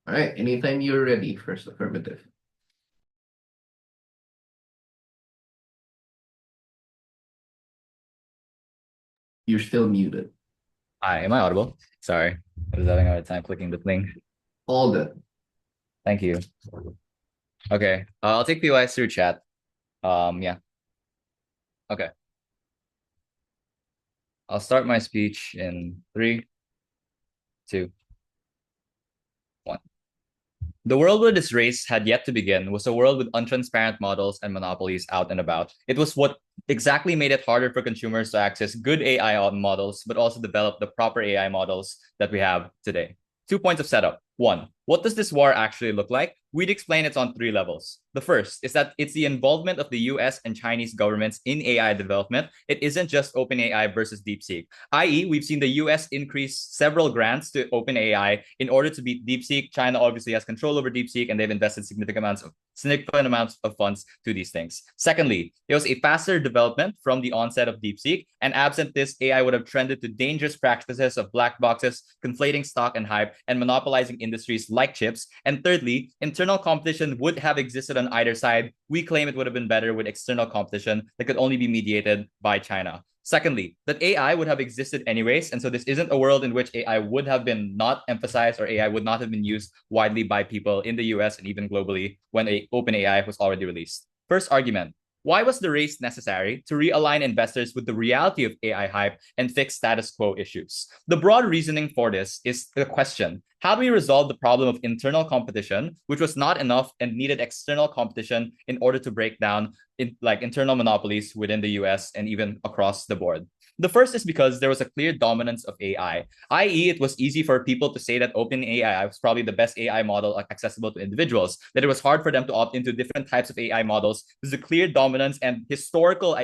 All right, anytime you're ready, first affirmative. You're still muted. Hi, am I audible? Sorry, I was having a hard time clicking the thing. All good. Thank you. Okay, I'll take PYs through chat. Yeah. Okay, I'll start my speech in three, two, one. The world where this race had yet to begin was a world with untransparent models and monopolies out and about. It was what exactly made it harder for consumers to access good AI models, but also develop the proper AI models that we have today. 2 points of setup. One, what does this war actually look like? We'd explain it's on three levels. The first is that it's the involvement of the US and Chinese governments in AI development. It isn't just OpenAI versus DeepSeek, i.e., we've seen the US increase several grants to OpenAI in order to beat DeepSeek. China obviously has control over DeepSeek, and they've invested significant amounts of funds to these things. Secondly, there was a faster development from the onset of DeepSeek, and absent this, AI would have trended to dangerous practices of black boxes, conflating stock and hype, and monopolizing industries like chips. And thirdly, internal competition would have existed on either side. We claim it would have been better with external competition that could only be mediated by China. Secondly, that AI would have existed anyways. And so this isn't a world in which AI would have been not emphasized or AI would not have been used widely by people in the US and even globally when OpenAI was already released. First argument, why was the race necessary to realign investors with the reality of AI hype and fix status quo issues? The broad reasoning for this is the question, how do we resolve the problem of internal competition, which was not enough and needed external competition in order to break down internal monopolies within the US and even across the board? The first is because there was a clear dominance of AI, i.e., it was easy for people to say that OpenAI was probably the best AI model accessible to individuals, that it was hard for them to opt into different types of AI models. There's a clear dominance and historical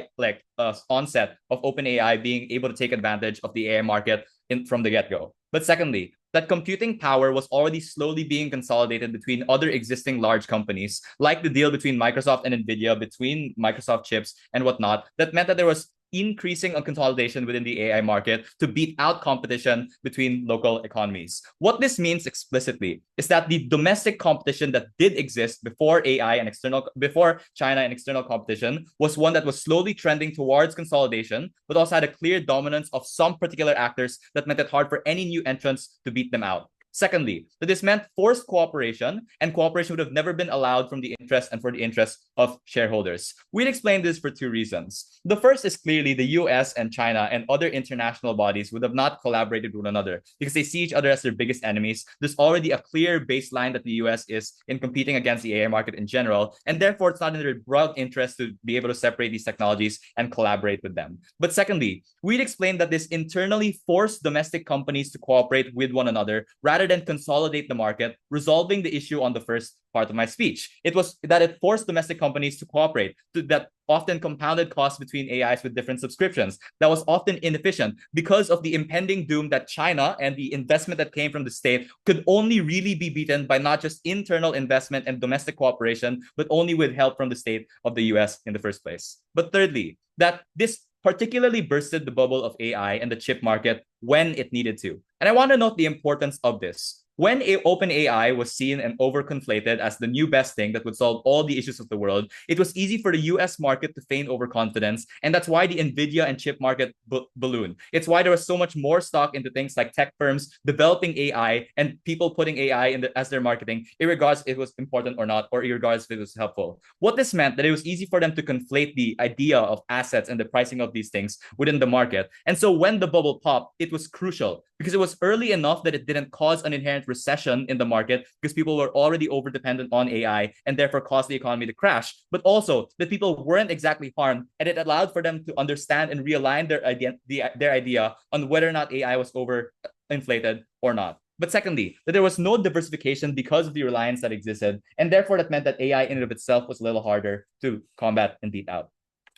onset of OpenAI being able to take advantage of the AI market from the get-go. But secondly, that computing power was already slowly being consolidated between other existing large companies, like the deal between Microsoft and Nvidia, between Microsoft chips and whatnot. That meant that there was increasing on consolidation within the AI market to beat out competition between local economies. What this means explicitly is that the domestic competition that did exist before China and external competition was one that was slowly trending towards consolidation, but also had a clear dominance of some particular actors that made it hard for any new entrants to beat them out. Secondly, that this meant forced cooperation, and cooperation would have never been allowed from the interest and for the interest of shareholders. We'd explain this for two reasons. The first is clearly the US and China and other international bodies would have not collaborated with one another because they see each other as their biggest enemies. There's already a clear baseline that the US is in competing against the AI market in general, and therefore it's not in their broad interest to be able to separate these technologies and collaborate with them. But secondly, we'd explain that this internally forced domestic companies to cooperate with one another rather than consolidate the market, resolving the issue on the first part of my speech. It was that it forced domestic companies to cooperate, that often compounded costs between AIs with different subscriptions. That was often inefficient because of the impending doom that China and the investment that came from the state could only really be beaten by not just internal investment and domestic cooperation, but only with help from the state of the US in the first place. But thirdly, that this particularly bursted the bubble of AI and the chip market when it needed to. And I want to note the importance of this. When OpenAI was seen and overconflated as the new best thing that would solve all the issues of the world, it was easy for the US market to feign overconfidence. And that's why the Nvidia and chip market ballooned. It's why there was so much more stock into things like tech firms developing AI and people putting AI as their marketing, regardless if it was important or not, or regardless if it was helpful. What this meant that it was easy for them to conflate the idea of assets and the pricing of these things within the market. And so when the bubble popped, it was crucial because it was early enough that it didn't cause an inherent recession in the market because people were already over dependent on AI and therefore caused the economy to crash, but also that people weren't exactly harmed, and it allowed for them to understand and realign their idea on whether or not AI was over inflated or not. But secondly, that there was no diversification because of the reliance that existed, and therefore that meant that AI in and of itself was a little harder to combat and beat out.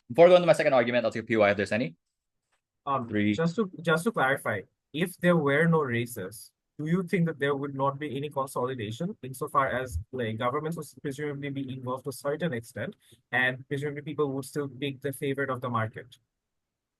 Before going to my second argument, I'll take a PY if there's any. Three. Just to clarify, if there were no races, do you think that there would not be any consolidation insofar as like governments would presumably be involved to a certain extent, and presumably people would still pick the favorite of the market?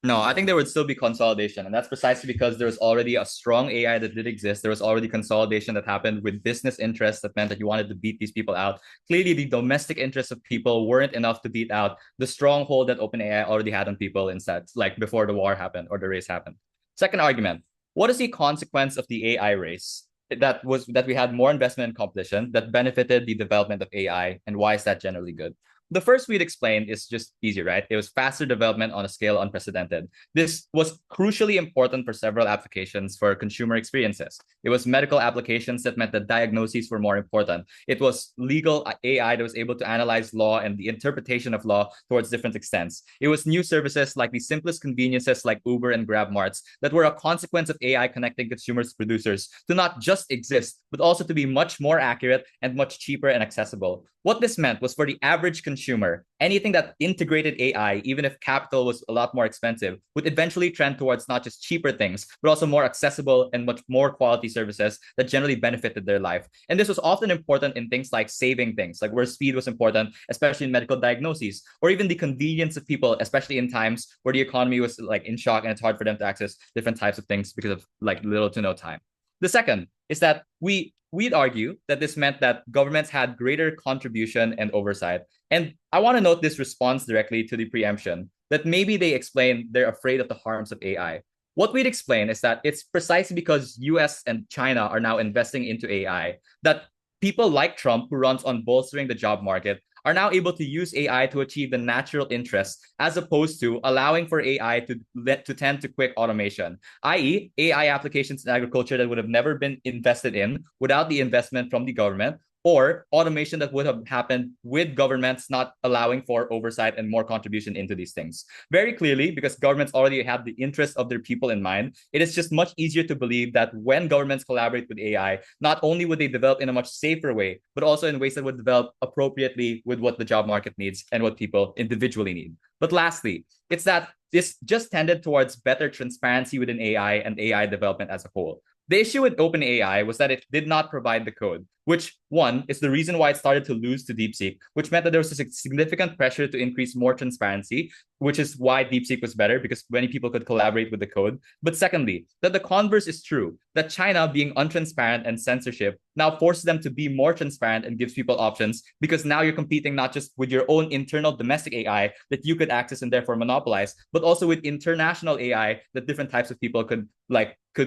No, I think there would still be consolidation. And that's precisely because there was already a strong AI that did exist. There was already consolidation that happened with business interests that meant that you wanted to beat these people out. Clearly, the domestic interests of people weren't enough to beat out the stronghold that OpenAI already had on people instead, like before the war happened or the race happened. Second argument, what is the consequence of the AI race? That we had more investment and competition that benefited the development of AI, and why is that generally good? The first we'd explained is just easy, right? It was faster development on a scale unprecedented. This was crucially important for several applications for consumer experiences. It was medical applications that meant that diagnoses were more important. It was legal AI that was able to analyze law and the interpretation of law towards different extents. It was new services like the simplest conveniences like Uber and Grab Marts that were a consequence of AI connecting consumers to producers to not just exist, but also to be much more accurate and much cheaper and accessible. What this meant was for the average consumer, anything that integrated AI, even if capital was a lot more expensive, would eventually trend towards not just cheaper things, but also more accessible and much more quality services that generally benefited their life. And this was often important in things like saving things, like where speed was important, especially in medical diagnoses, or even the convenience of people, especially in times where the economy was like in shock and it's hard for them to access different types of things because of like little to no time. The second is that we'd argue that this meant that governments had greater contribution and oversight. And I want to note this response directly to the preemption that maybe they explain they're afraid of the harms of AI. What we'd explain is that it's precisely because US and China are now investing into AI that people like Trump, who runs on bolstering the job market, are now able to use AI to achieve the natural interests as opposed to allowing for AI to tend to quick automation, i.e., AI applications in agriculture that would have never been invested in without the investment from the government, or automation that would have happened with governments not allowing for oversight and more contribution into these things. Very clearly, because governments already have the interests of their people in mind, it is just much easier to believe that when governments collaborate with AI, not only would they develop in a much safer way, but also in ways that would develop appropriately with what the job market needs and what people individually need. But lastly, it's that this just tended towards better transparency within AI and AI development as a whole. The issue with OpenAI was that it did not provide the code, which, one, is the reason why it started to lose to DeepSeek, which meant that there was a significant pressure to increase more transparency, which is why DeepSeek was better, because many people could collaborate with the code. But secondly, that the converse is true, that China, being untransparent and censorship, now forces them to be more transparent and gives people options, because now you're competing not just with your own internal domestic AI that you could access and therefore monopolize, but also with international AI that different types of people could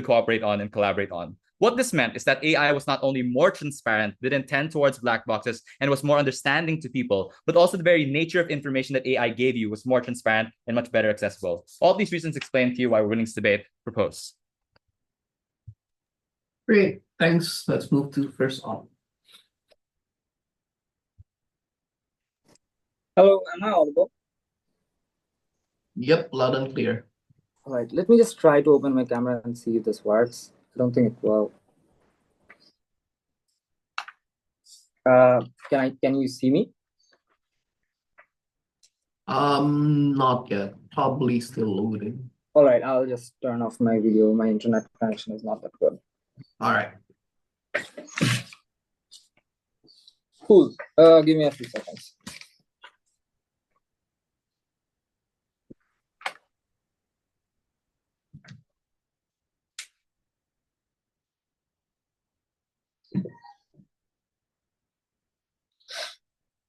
cooperate on and collaborate on. What this meant is that AI was not only more transparent, didn't tend towards black boxes, and was more understanding to people, but also the very nature of information that AI gave you was more transparent and much better accessible. All these reasons explain to you why we're winning this debate. Propose. Great, thanks. Let's move to first on. Hello, am I audible? Yep, loud and clear. All right, let me just try to open my camera and see if this works. I don't think it will. Can you see me? Not yet. Probably still loading. All right, I'll just turn off my video. My internet connection is not that good. All right. Cool. Give me a few seconds.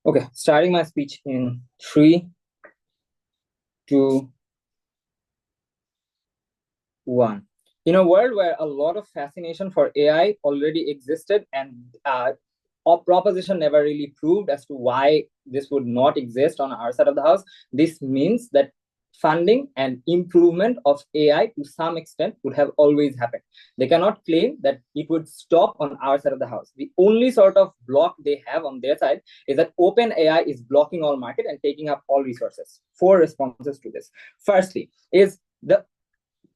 Okay, starting my speech in 3, 2, 1. In a world where a lot of fascination for AI already existed and our proposition never really proved as to why this would not exist on our side of the house, this means that funding and improvement of AI to some extent would have always happened. They cannot claim that it would stop on our side of the house. The only sort of block they have on their side is that OpenAI is blocking all market and taking up all resources. 4 responses to this. Firstly, is the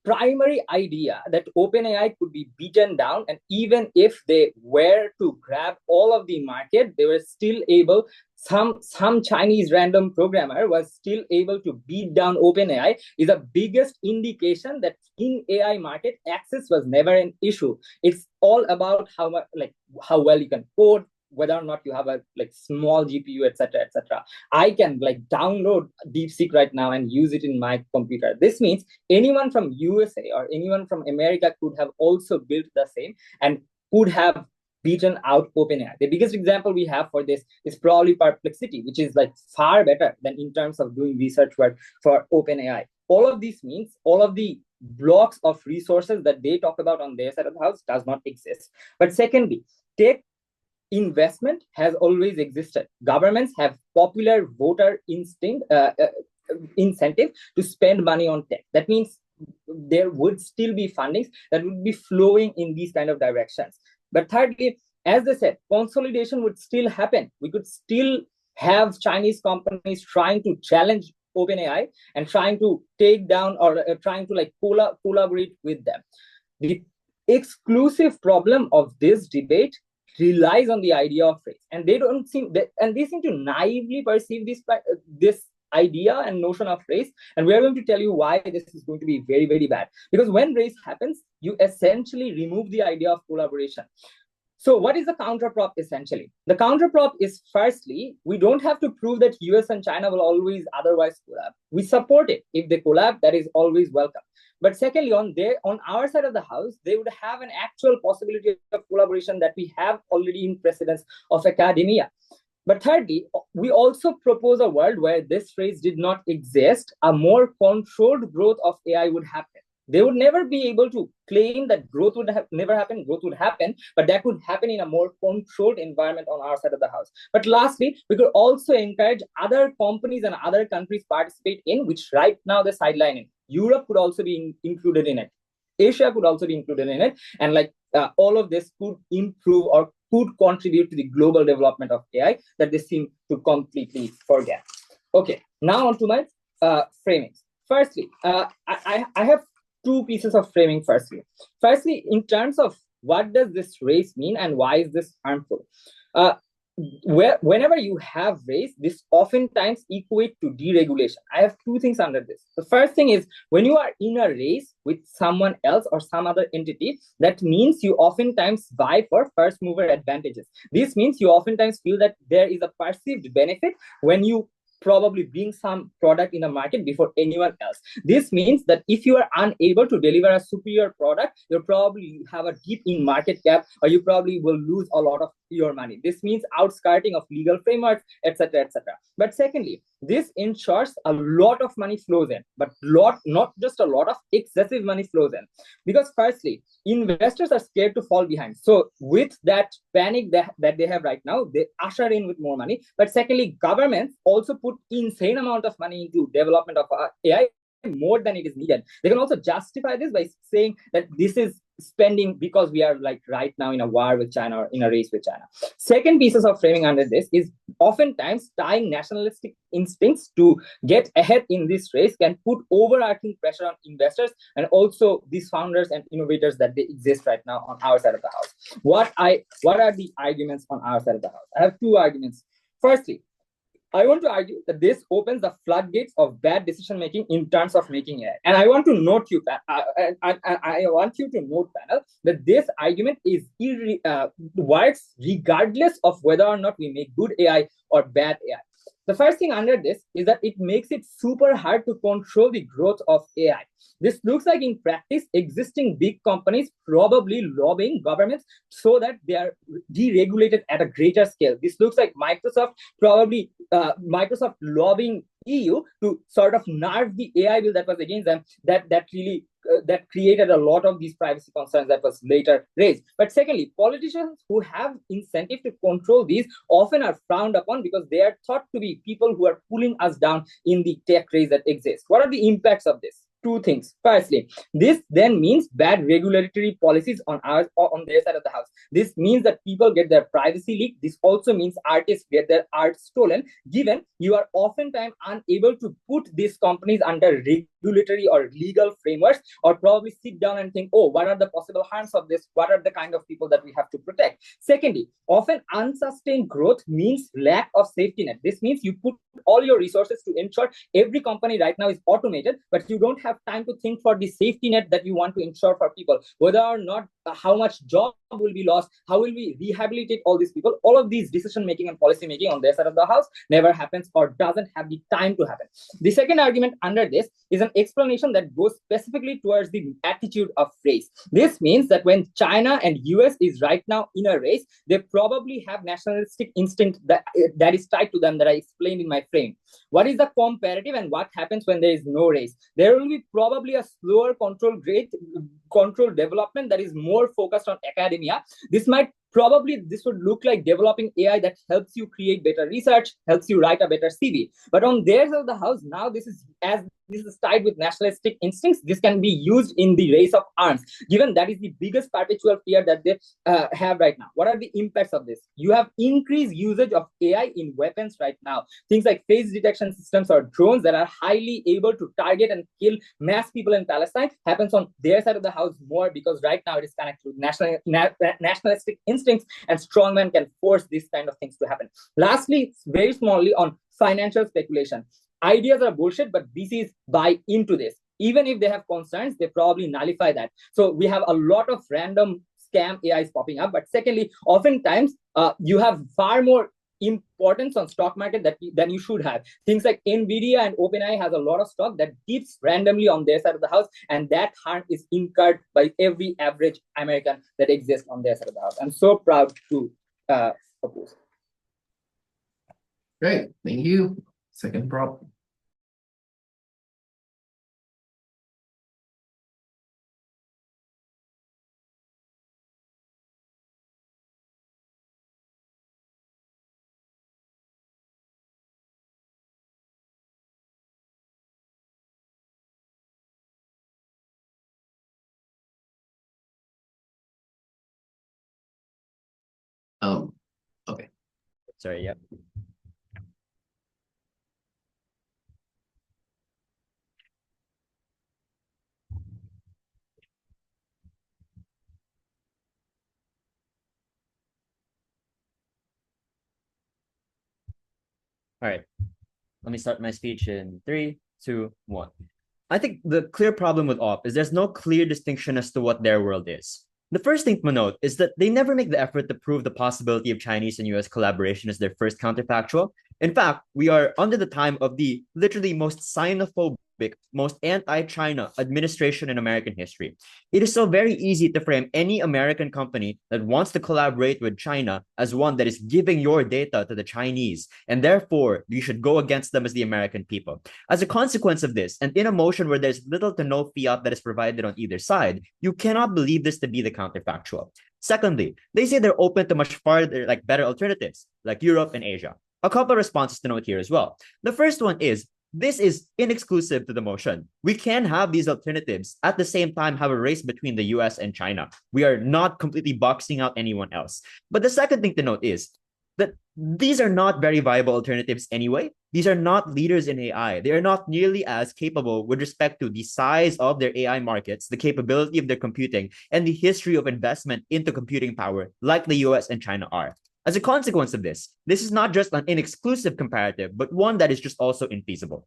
primary idea that OpenAI could be beaten down, and even if they were to grab all of the market, they were still able, some Chinese random programmer was still able to beat down OpenAI, is the biggest indication that in AI market, access was never an issue. It's all about how well you can code, whether or not you have a like small GPU, etc., etc. I can like download DeepSeek right now and use it in my computer. This means anyone from USA or anyone from America could have also built the same and could have beaten out OpenAI. The biggest example we have for this is probably Perplexity, which is like far better than in terms of doing research work for OpenAI. All of this means all of the blocks of resources that they talk about on their side of the house does not exist. But secondly, tech investment has always existed. Governments have popular voter incentive to spend money on tech. That means there would still be fundings that would be flowing in these kind of directions. But thirdly, as they said, consolidation would still happen. We could still have Chinese companies trying to challenge OpenAI and trying to take down or trying to like collaborate with them. The exclusive problem of this debate relies on the idea of race, and they seem to naively perceive this idea and notion of race. And we are going to tell you why this is going to be very, very bad. Because when race happens, you essentially remove the idea of collaboration. So what is the counterprop essentially? The counterprop is, firstly, we don't have to prove that US and China will always otherwise collab. We support it. If they collab, that is always welcome. But secondly, on our side of the house, they would have an actual possibility of collaboration that we have already in precedence of academia. But thirdly, we also propose a world where this race did not exist. A more controlled growth of AI would happen. They would never be able to claim that growth would never happen. Growth would happen, but that would happen in a more controlled environment on our side of the house. But lastly, we could also encourage other companies and other countries participate in, which right now they're sidelining. Europe could also be included in it. Asia could also be included in it. And like all of this could improve or could contribute to the global development of AI that they seem to completely forget. Okay, now on to my framings. Firstly, I have two pieces of framing. Firstly, in terms of what does this race mean and why is this harmful? Whenever you have race, this oftentimes equate to deregulation. I have two things under this. The first thing is when you are in a race with someone else or some other entity, that means you oftentimes vie for first mover advantages. This means you oftentimes feel that there is a perceived benefit when you probably bring some product in the market before anyone else. This means that if you are unable to deliver a superior product, you'll probably have a dip in market cap, or you probably will lose a lot of your money. This means outskirting of legal frameworks, etc., etc. But secondly, this ensures a lot of money flows in, but not just a lot of excessive money flows in. Because firstly, investors are scared to fall behind. So with that panic that they have right now, they usher in with more money. But secondly, governments also put insane amount of money into development of AI, more than it is needed. They can also justify this by saying that this is spending because we are like right now in a war with China or in a race with China. Second pieces of framing under this is oftentimes tying nationalistic instincts to get ahead in this race can put overarching pressure on investors and also these founders and innovators that they exist right now on our side of the house. What are the arguments on our side of the house? I have two arguments. Firstly, I want to argue that this opens the floodgates of bad decision making in terms of making AI. And I want to note I want you to note, panel, that this argument is works regardless of whether or not we make good AI or bad AI. The first thing under this is that it makes it super hard to control the growth of AI. This looks like in practice, existing big companies probably lobbying governments so that they are deregulated at a greater scale. This looks like Microsoft lobbying EU to sort of nerve the AI bill that was against them, that created a lot of these privacy concerns that was later raised. But secondly, politicians who have incentive to control these often are frowned upon because they are thought to be people who are pulling us down in the tech race that exists. What are the impacts of this? Two things. Firstly, this then means bad regulatory policies on their side of the house. This means that people get their privacy leaked. This also means artists get their art stolen, given you are oftentimes unable to put these companies under regulatory or legal frameworks, or probably sit down and think, oh, what are the possible harms of this? What are the kind of people that we have to protect? Secondly, often unsustained growth means lack of safety net. This means you put all your resources to ensure every company right now is automated, but you don't have time to think for the safety net that you want to ensure for people, whether or not how much job will be lost, how will we rehabilitate all these people. All of these decision making and policy making on their side of the house never happens or doesn't have the time to happen. The second argument under this is an explanation that goes specifically towards the attitude of race. This means that when China and US is right now in a race, they probably have nationalistic instinct that is tied to them, that I explained in my frame. What is the comparative and what happens when there is no race? There will be probably a slower control development that is more focused on academia. This would look like developing AI that helps you create better research, helps you write a better CV. But on their side of the house, now this is tied with nationalistic instincts. This can be used in the race of arms, given that is the biggest perpetual fear that they have right now. What are the impacts of this? You have increased usage of AI in weapons right now. Things like face detection systems or drones that are highly able to target and kill mass people in Palestine happens on their side of the house more, because right now it is connected with nationalistic instincts, and strongmen can force these kind of things to happen. Lastly, very smallly on financial speculation. Ideas are bullshit, but VCs buy into this. Even if they have concerns, they probably nullify that. So we have a lot of random scam AIs popping up. But secondly, oftentimes you have far more importance on stock market than you should have. Things like Nvidia and OpenAI has a lot of stock that dips randomly on their side of the house, and that harm is incurred by every average American that exists on their side of the house. I'm so proud to propose. Great, thank you. Second prop. Okay. Sorry, yep. All right. Let me start my speech in 3, 2, 1. I think the clear problem with OP is there's no clear distinction as to what their world is. The first thing to note is that they never make the effort to prove the possibility of Chinese and US collaboration as their first counterfactual. In fact, we are under the time of the literally most xenophobic, most anti-China administration in American history. It is so very easy to frame any American company that wants to collaborate with China as one that is giving your data to the Chinese, and therefore you should go against them as the American people. As a consequence of this, and in a motion where there's little to no fiat that is provided on either side, you cannot believe this to be the counterfactual. Secondly, they say they're open to much farther, better alternatives, like Europe and Asia. A couple of responses to note here as well. The first one is, this is inexclusive to the motion. We can have these alternatives at the same time have a race between the US and China. We are not completely boxing out anyone else. But the second thing to note is that these are not very viable alternatives anyway. These are not leaders in AI. They are not nearly as capable with respect to the size of their AI markets, the capability of their computing, and the history of investment into computing power like the US and China are. As a consequence of this is not just an inexclusive comparative, but one that is just also infeasible.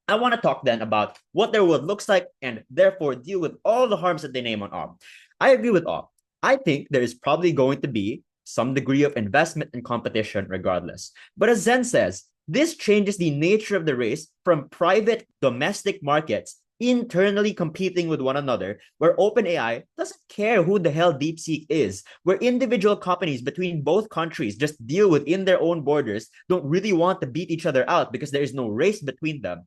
I want to talk then about what their world looks like and therefore deal with all the harms that they name on OP. I agree with OP. I think there is probably going to be some degree of investment and competition regardless. But as Zen says, this changes the nature of the race from private domestic markets internally competing with one another, where OpenAI doesn't care who the hell DeepSeek is, where individual companies between both countries just deal within their own borders, don't really want to beat each other out because there is no race between them.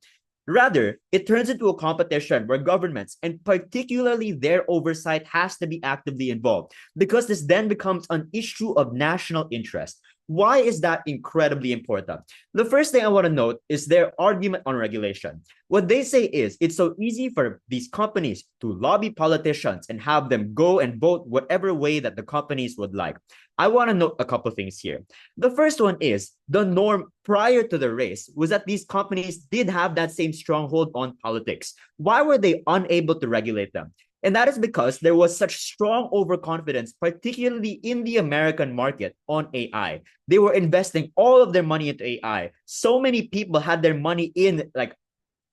Rather, it turns into a competition where governments, and particularly their oversight, has to be actively involved, because this then becomes an issue of national interest. Why is that incredibly important? The first thing I want to note is their argument on regulation. What they say is it's so easy for these companies to lobby politicians and have them go and vote whatever way that the companies would like. I want to note a couple things here. The first one is the norm prior to the race was that these companies did have that same stronghold on politics. Why were they unable to regulate them? And that is because there was such strong overconfidence, particularly in the American market, on AI. They were investing all of their money into AI. So many people had their money in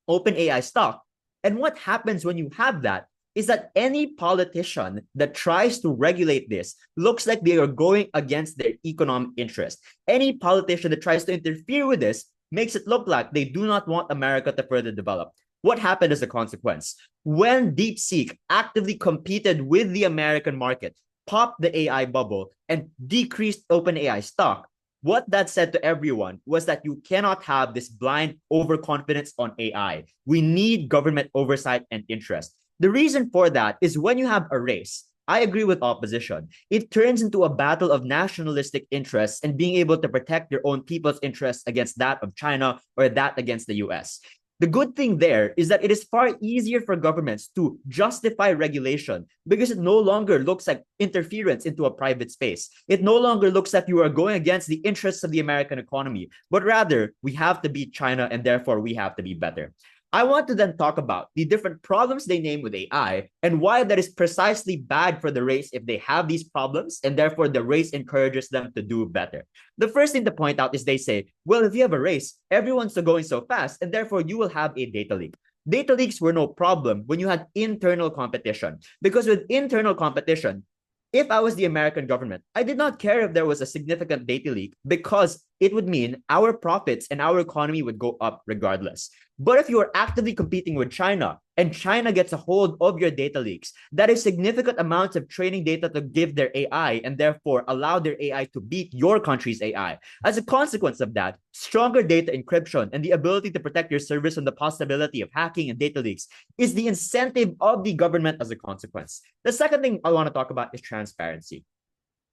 OpenAI stock. And what happens when you have that? is that any politician that tries to regulate this looks like they are going against their economic interest. Any politician that tries to interfere with this makes it look like they do not want America to further develop. What happened as a consequence? When DeepSeek actively competed with the American market, popped the AI bubble, and decreased OpenAI stock, what that said to everyone was that you cannot have this blind overconfidence on AI. We need government oversight and interest. The reason for that is when you have a race, I agree with opposition. It turns into a battle of nationalistic interests and being able to protect your own people's interests against that of China or that against the US. The good thing there is that it is far easier for governments to justify regulation because it no longer looks like interference into a private space. It no longer looks like you are going against the interests of the American economy, but rather we have to beat China and therefore we have to be better. I want to then talk about the different problems they name with AI and why that is precisely bad for the race if they have these problems, and therefore the race encourages them to do better. The first thing to point out is they say, well, if you have a race, everyone's going so fast, and therefore you will have a data leak. Data leaks were no problem when you had internal competition, because with internal competition, if I was the American government, I did not care if there was a significant data leak because it would mean our profits and our economy would go up regardless. But if you are actively competing with China and China gets a hold of your data leaks, that is significant amounts of training data to give their AI and therefore allow their AI to beat your country's AI. As a consequence of that, stronger data encryption and the ability to protect your service from the possibility of hacking and data leaks is the incentive of the government as a consequence. The second thing I want to talk about is transparency,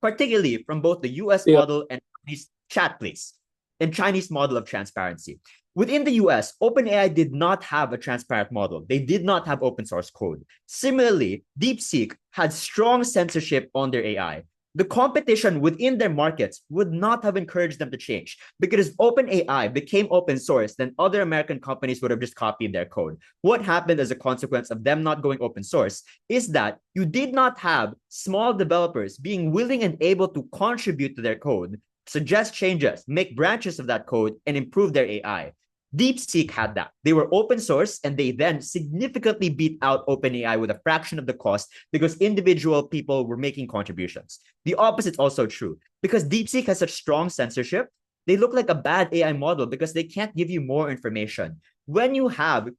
particularly from both the US model and Chinese chat, please, and Chinese model of transparency. Within the US, OpenAI did not have a transparent model. They did not have open source code. Similarly, DeepSeek had strong censorship on their AI. The competition within their markets would not have encouraged them to change, because if OpenAI became open source, then other American companies would have just copied their code. What happened as a consequence of them not going open source is that you did not have small developers being willing and able to contribute to their code, suggest changes, make branches of that code, and improve their AI. DeepSeek had that. They were open source and they then significantly beat out OpenAI with a fraction of the cost because individual people were making contributions. The opposite is also true. Because DeepSeek has such strong censorship, they look like a bad AI model because they can't give you more information. When you have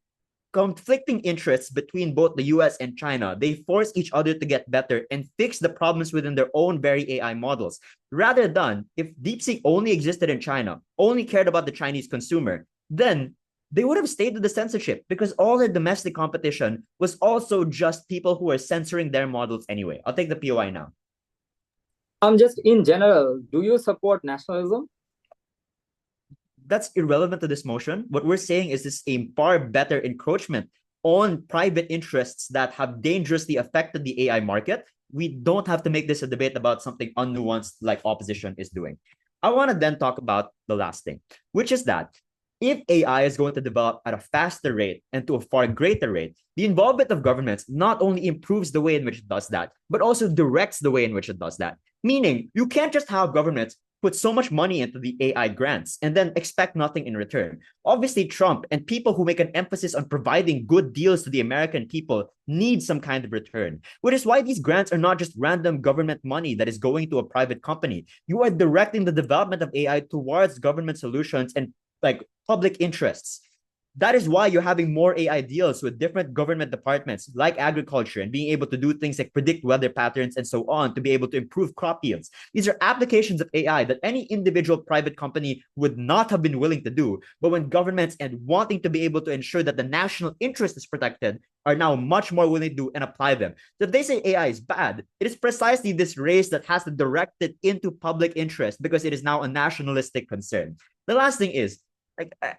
conflicting interests between both the US and China, they force each other to get better and fix the problems within their own very AI models. Rather than if DeepSeek only existed in China, only cared about the Chinese consumer, then they would have stayed with the censorship because all their domestic competition was also just people who are censoring their models anyway. I'll take the POI now. Just in general, do you support nationalism? That's irrelevant to this motion. What we're saying is this a far better encroachment on private interests that have dangerously affected the AI market. We don't have to make this a debate about something unnuanced like opposition is doing. I want to then talk about the last thing, which is that if AI is going to develop at a faster rate and to a far greater rate, the involvement of governments not only improves the way in which it does that, but also directs the way in which it does that. Meaning, you can't just have governments put so much money into the AI grants and then expect nothing in return. Obviously, Trump and people who make an emphasis on providing good deals to the American people need some kind of return, which is why these grants are not just random government money that is going to a private company. You are directing the development of AI towards government solutions and like public interests. That is why you're having more AI deals with different government departments like agriculture and being able to do things like predict weather patterns and so on to be able to improve crop yields. These are applications of AI that any individual private company would not have been willing to do. But when governments and wanting to be able to ensure that the national interest is protected are now much more willing to do and apply them. So if they say AI is bad, it is precisely this race that has to direct it into public interest because it is now a nationalistic concern. The last thing is,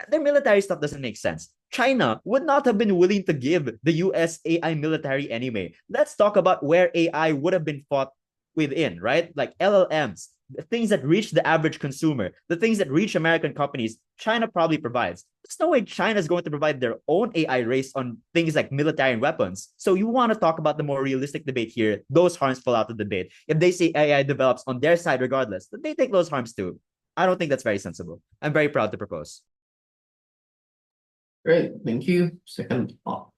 their military stuff doesn't make sense. China would not have been willing to give the US AI military anyway. Let's talk about where AI would have been fought within, right? Like LLMs, the things that reach the average consumer, the things that reach American companies, China probably provides. There's no way China is going to provide their own AI race on things like military and weapons. So you want to talk about the more realistic debate here, those harms fall out of the debate. If they say AI develops on their side regardless, then they take those harms too. I don't think that's very sensible. I'm very proud to propose. Great, thank you. Second prop.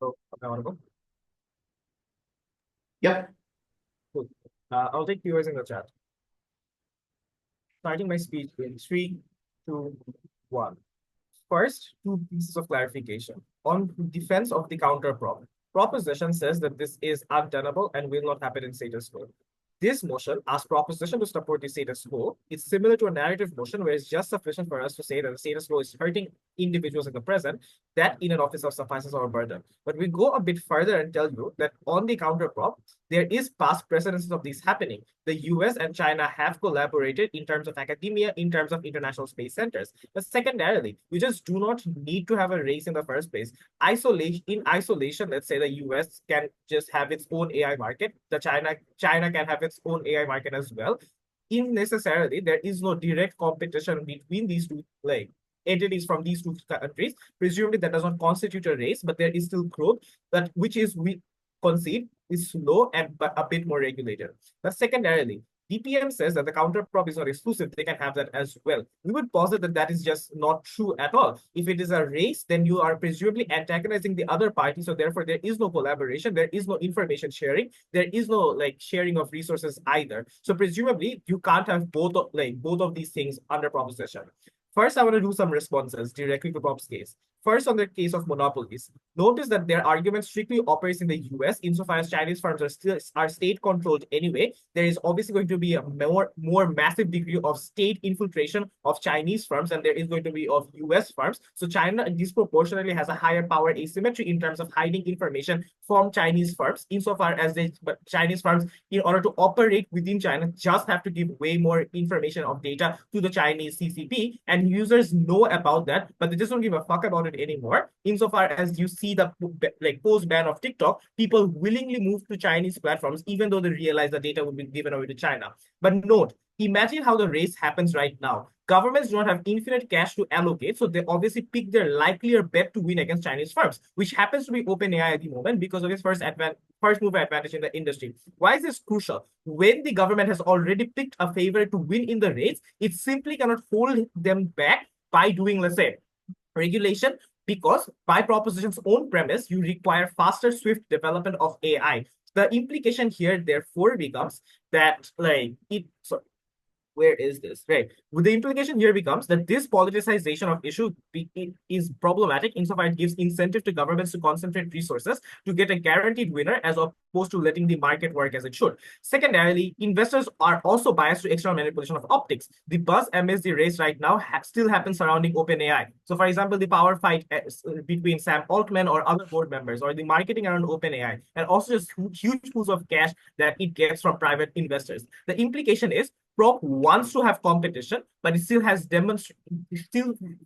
So, I want to go. Yep. Cool. I'll take viewers in the chat. Starting my speech in 3, 2, 1. First, two pieces of clarification. On defense of the counter prop, proposition says that this is untenable and will not happen in status quo. This motion, as proposition to support the status quo, is similar to a narrative motion where it's just sufficient for us to say that the status quo is hurting individuals in the present. That in and of itself suffices our burden. But we go a bit further and tell you that on the counter prop, there is past precedents of this happening. The US and China have collaborated in terms of academia, in terms of international space centers. But secondarily, we just do not need to have a race in the first place. In isolation, let's say the US can just have its own AI market. China can have its own AI market as well. Necessarily, there is no direct competition between these two entities from these two countries. Presumably, that does not constitute a race, but there is still growth which is we concede is slow and but a bit more regulated. But secondarily, DPM says that the counter prop is not exclusive. They can have that as well. We would posit that that is just not true at all. If it is a race, then you are presumably antagonizing the other party. So therefore, there is no collaboration. There is no information sharing. There is no sharing of resources either. So presumably, you can't have both of these things under proposition. First, I want to do some responses directly to Bob's case. First, on the case of monopolies, notice that their argument strictly operates in the US insofar as Chinese firms are state-controlled anyway. There is obviously going to be a more massive degree of state infiltration of Chinese firms than there is going to be of US firms. So China disproportionately has a higher power asymmetry in terms of hiding information from Chinese firms, insofar as Chinese firms, in order to operate within China, just have to give way more information of data to the Chinese CCP, and users know about that, but they just don't give a fuck about it anymore. Insofar as you see the post ban of TikTok, people willingly move to Chinese platforms, even though they realize the data will be given away to China. But note, imagine how the race happens right now. Governments do not have infinite cash to allocate, so they obviously pick their likelier bet to win against Chinese firms, which happens to be OpenAI at the moment because of its first mover advantage in the industry. Why is this crucial? When the government has already picked a favorite to win in the race, it simply cannot hold them back by doing, let's say, regulation, because by proposition's own premise, you require faster, swift development of AI. The implication here, therefore, becomes that where is this? Right. Well, the implication here becomes that this politicization of issue is problematic insofar it gives incentive to governments to concentrate resources to get a guaranteed winner as opposed to letting the market work as it should. Secondarily, investors are also biased to external manipulation of optics. The buzz amidst the race right now still happens surrounding OpenAI. So, for example, the power fight between Sam Altman or other board members, or the marketing around OpenAI, and also just huge pools of cash that it gets from private investors. The implication is Prop wants to have competition, but it still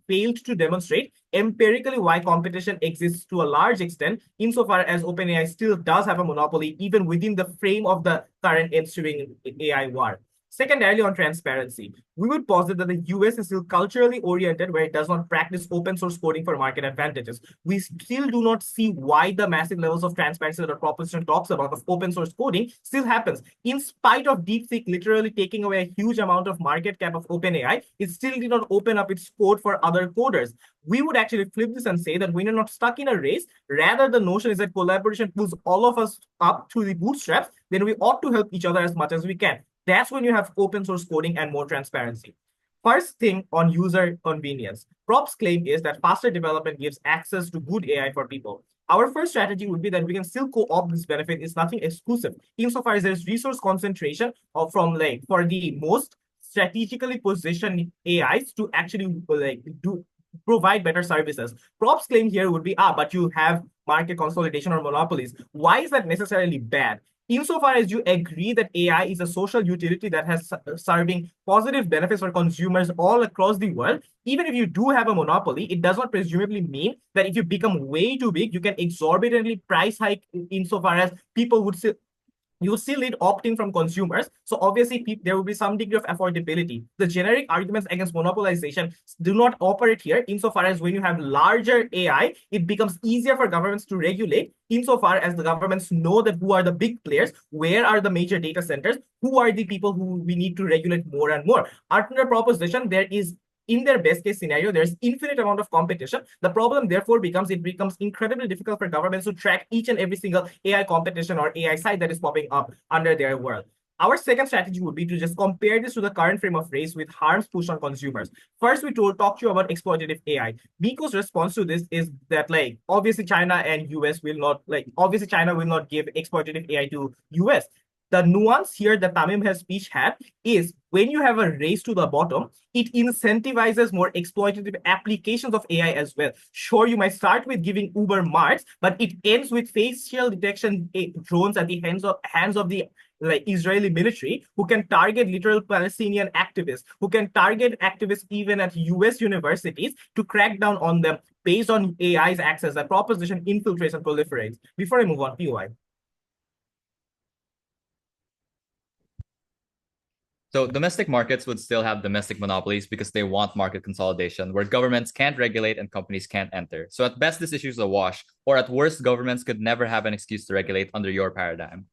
failed to demonstrate empirically why competition exists to a large extent, insofar as OpenAI still does have a monopoly, even within the frame of the current ensuing AI war. Secondarily, on transparency, we would posit that the US is still culturally oriented where it does not practice open source coding for market advantages. We still do not see why the massive levels of transparency that the proposition talks about of open source coding still happens. In spite of DeepSeek literally taking away a huge amount of market cap of OpenAI, it still did not open up its code for other coders. We would actually flip this and say that we're not stuck in a race. Rather, the notion is that collaboration pulls all of us up through the bootstraps. Then we ought to help each other as much as we can. That's when you have open source coding and more transparency. First thing on user convenience. Prop's claim is that faster development gives access to good AI for people. Our first strategy would be that we can still co-opt this benefit. It's nothing exclusive. Insofar as there's resource concentration for the most strategically positioned AIs to actually provide better services. Prop's claim here would be, but you have market consolidation or monopolies. Why is that necessarily bad? Insofar as you agree that AI is a social utility that has serving positive benefits for consumers all across the world, even if you do have a monopoly, it does not presumably mean that if you become way too big, you can exorbitantly price hike insofar as people would still you still need opt-in from consumers. So obviously, there will be some degree of affordability. The generic arguments against monopolization do not operate here insofar as when you have larger AI, it becomes easier for governments to regulate insofar as the governments know that who are the big players, where are the major data centers, who are the people who we need to regulate more and more. Under proposition, there is in their best case scenario, there's infinite amount of competition. The problem therefore becomes incredibly difficult for governments to track each and every single AI competition or AI site that is popping up under their world. Our second strategy would be to just compare this to the current frame of race with harms pushed on consumers. First, we talk to you about exploitative AI. Mikko's response to this is that, like, obviously China and US will not, like, obviously China will not give exploitative AI to US. The nuance here that Tamim's speech had is when you have a race to the bottom, it incentivizes more exploitative applications of AI as well. Sure, you might start with giving Uber marks, but it ends with facial detection drones at the hands of the Israeli military, who can target literal Palestinian activists, who can target activists even at US universities to crack down on them based on AI's access. That proposition infiltrates and proliferates. Before I move on, POI. So domestic markets would still have domestic monopolies because they want market consolidation where governments can't regulate and companies can't enter. So at best, this issue is a wash, or at worst, governments could never have an excuse to regulate under your paradigm.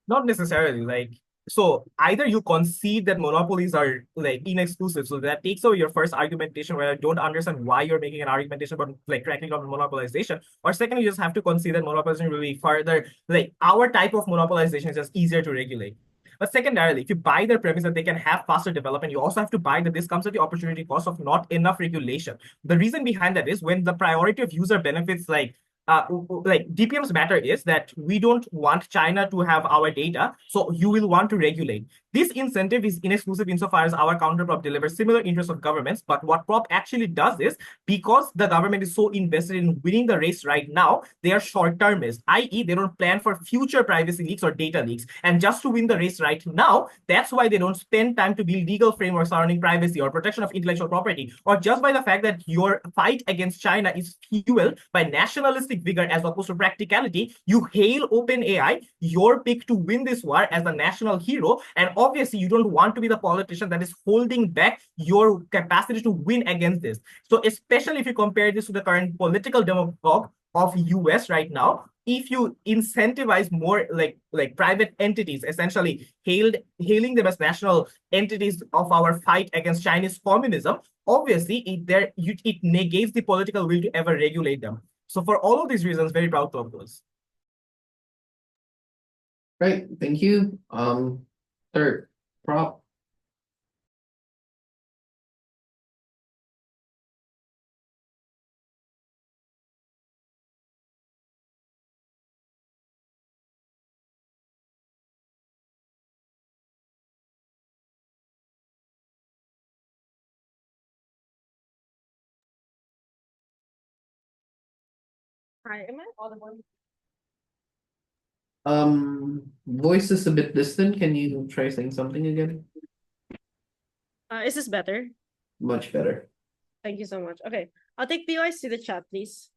Not necessarily. Like, so either you concede that monopolies are like inexclusive, so that takes away your first argumentation where I don't understand why you're making an argumentation about like cracking down on monopolization, or second, you just have to concede that monopolization will be further, like our type of monopolization is just easier to regulate. But secondarily, if you buy their premise that they can have faster development, you also have to buy that this comes at the opportunity cost of not enough regulation. The reason behind that is when the priority of user benefits like DPM's matter is that we don't want China to have our data, so you will want to regulate. This incentive is inexclusive insofar as our counterprop delivers similar interests of governments, but what prop actually does is, because the government is so invested in winning the race right now, they are short-termist, i.e. they don't plan for future privacy leaks or data leaks. And just to win the race right now, that's why they don't spend time to build legal frameworks surrounding privacy or protection of intellectual property, or just by the fact that your fight against China is fueled by nationalistic vigor as opposed to practicality. You hail OpenAI, your pick to win this war as a national hero, and obviously you don't want to be the politician that is holding back your capacity to win against this. So especially if you compare this to the current political demagogue of US right now, if you incentivize more like private entities, essentially hailing them as national entities of our fight against Chinese communism, obviously it negates the political will to ever regulate them. So for all of these reasons, very proud to oppose. Right, thank you. Third prop. Hi, am I audible? Voice is a bit distant. Can you try saying something again? Is this better? Much better. Thank you so much. Okay, I'll take POIs to the chat, please.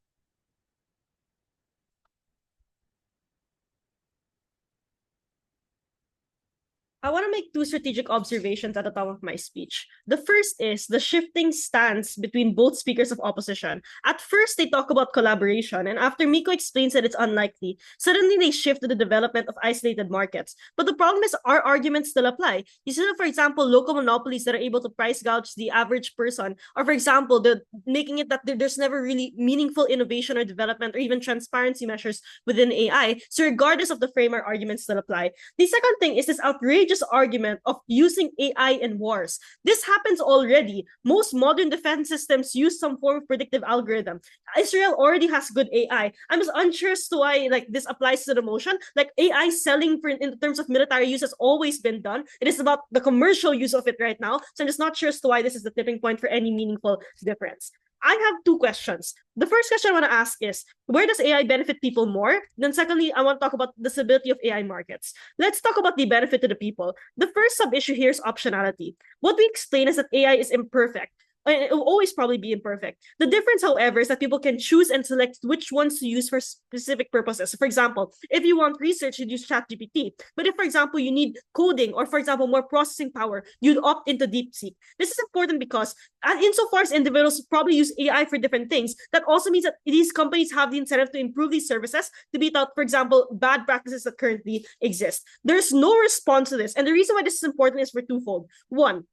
I want to make two strategic observations at the top of my speech. The first is the shifting stance between both speakers of opposition. At first, they talk about collaboration, and after Mikko explains that it's unlikely, suddenly they shift to the development of isolated markets. But the problem is our arguments still apply. You see, for example, local monopolies that are able to price gouge the average person, or for example, making it that there's never really meaningful innovation or development or even transparency measures within AI. So regardless of the frame, our arguments still apply. The second thing is this outrageous argument of using AI in wars. This happens already. Most modern defense systems use some form of predictive algorithm. Israel already has good AI. I'm just unsure as to why this applies to the motion. AI selling in terms of military use has always been done. It is about the commercial use of it right now. So I'm just not sure as to why this is the tipping point for any meaningful difference. I have two questions. The first question I want to ask is, where does AI benefit people more? Then secondly, I want to talk about the stability of AI markets. Let's talk about the benefit to the people. The first sub-issue here is optionality. What we explain is that AI is imperfect. It will always probably be imperfect. The difference, however, is that people can choose and select which ones to use for specific purposes. For example, if you want research, you'd use ChatGPT. But if, for example, you need coding or, for example, more processing power, you'd opt into DeepSeek. This is important because insofar as individuals probably use AI for different things, that also means that these companies have the incentive to improve these services to beat out, for example, bad practices that currently exist. There's no response to this. And the reason why this is important is for twofold. One,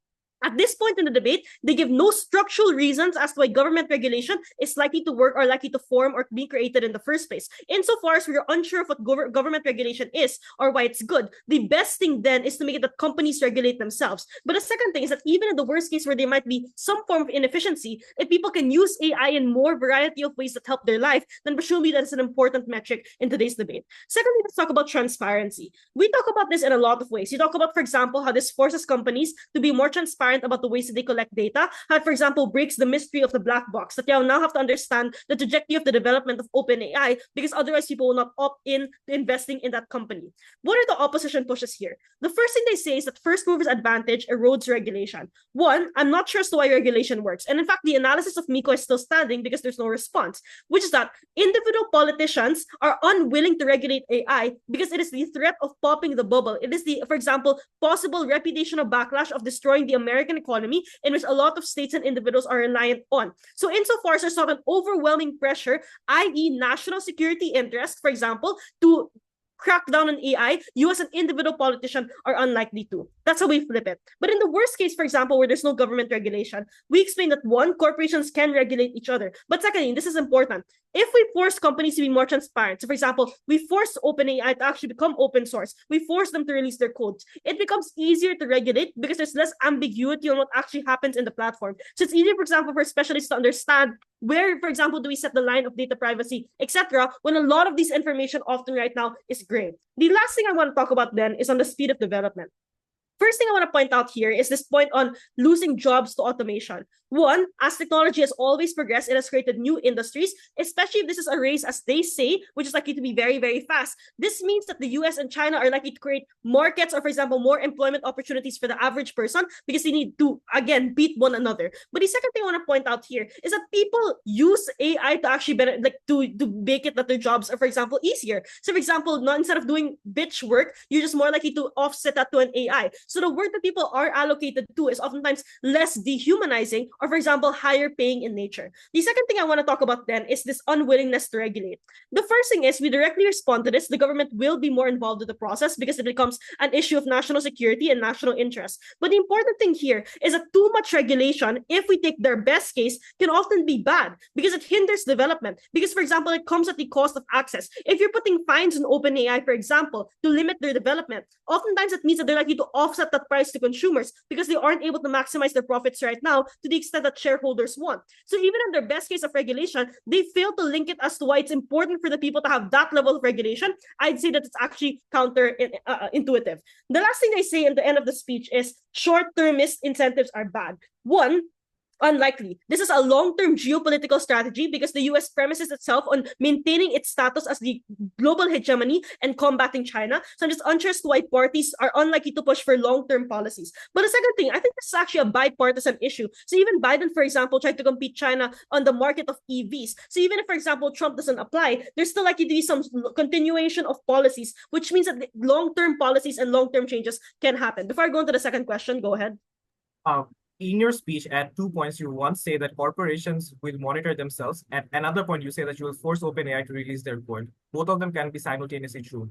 At this point in the debate, they give no structural reasons as to why government regulation is likely to work or likely to form or be created in the first place. Insofar as we are unsure of what government regulation is or why it's good, the best thing then is to make it that companies regulate themselves. But the second thing is that even in the worst case where there might be some form of inefficiency, if people can use AI in more variety of ways that help their life, then presumably that is an important metric in today's debate. Secondly, let's talk about transparency. We talk about this in a lot of ways. You talk about, for example, how this forces companies to be more transparent about the ways that they collect data, how it, for example, breaks the mystery of the black box, that you now have to understand the trajectory of the development of OpenAI, because otherwise people will not opt in to investing in that company. What are the opposition pushes here? The first thing they say is that first movers advantage erodes regulation. One, I'm not sure as to why regulation works. And in fact, the analysis of Mikko is still standing because there's no response, which is that individual politicians are unwilling to regulate AI because it is the threat of popping the bubble. It is the, for example, possible reputational backlash of destroying the American economy in which a lot of states and individuals are reliant on. So insofar as there's not an overwhelming pressure, i.e. national security interest, for example, to crack down on AI, you as an individual politician are unlikely to. That's how we flip it. But in the worst case, for example, where there's no government regulation, we explain that one, corporations can regulate each other. But secondly, this is important. If we force companies to be more transparent, so for example, we force OpenAI to actually become open source, we force them to release their codes, it becomes easier to regulate because there's less ambiguity on what actually happens in the platform. So it's easier, for example, for specialists to understand where, for example, do we set the line of data privacy, etc., when a lot of this information often right now is gray. The last thing I want to talk about then is on the speed of development. First thing I want to point out here is this point on losing jobs to automation. One, as technology has always progressed, it has created new industries, especially if this is a race, as they say, which is likely to be very, very fast. This means that the US and China are likely to create markets or, for example, more employment opportunities for the average person because they need to, again, beat one another. But the second thing I want to point out here is that people use AI to actually better, like to make it that their jobs are, for example, easier. So, for example, not instead of doing bitch work, you're just more likely to offset that to an AI. So the work that people are allocated to is oftentimes less dehumanizing or, for example, higher paying in nature. The second thing I want to talk about then is this unwillingness to regulate. The first thing is we directly respond to this. The government will be more involved with the process because it becomes an issue of national security and national interest. But the important thing here is that too much regulation, if we take their best case, can often be bad because it hinders development. Because, for example, it comes at the cost of access. If you're putting fines on OpenAI, for example, to limit their development, oftentimes it means that they're likely to offset that price to consumers because they aren't able to maximize their profits right now to the extent that shareholders want. So even in their best case of regulation, they fail to link it as to why it's important for the people to have that level of regulation. I'd say that it's actually counter-intuitive. The last thing they say in the end of the speech is short-termist incentives are bad. One, unlikely. This is a long-term geopolitical strategy because the US premises itself on maintaining its status as the global hegemony and combating China. So I'm just unsure as to why parties are unlikely to push for long-term policies. But the second thing, I think this is actually a bipartisan issue. So even Biden, for example, tried to compete China on the market of EVs. So even if, for example, Trump doesn't apply, there's still likely to be some continuation of policies, which means that long-term policies and long-term changes can happen. Before I go into the second question, go ahead. In your speech, at 2 points, you once say that corporations will monitor themselves. At another point, you say that you will force OpenAI to release their code. Both of them can be simultaneously true.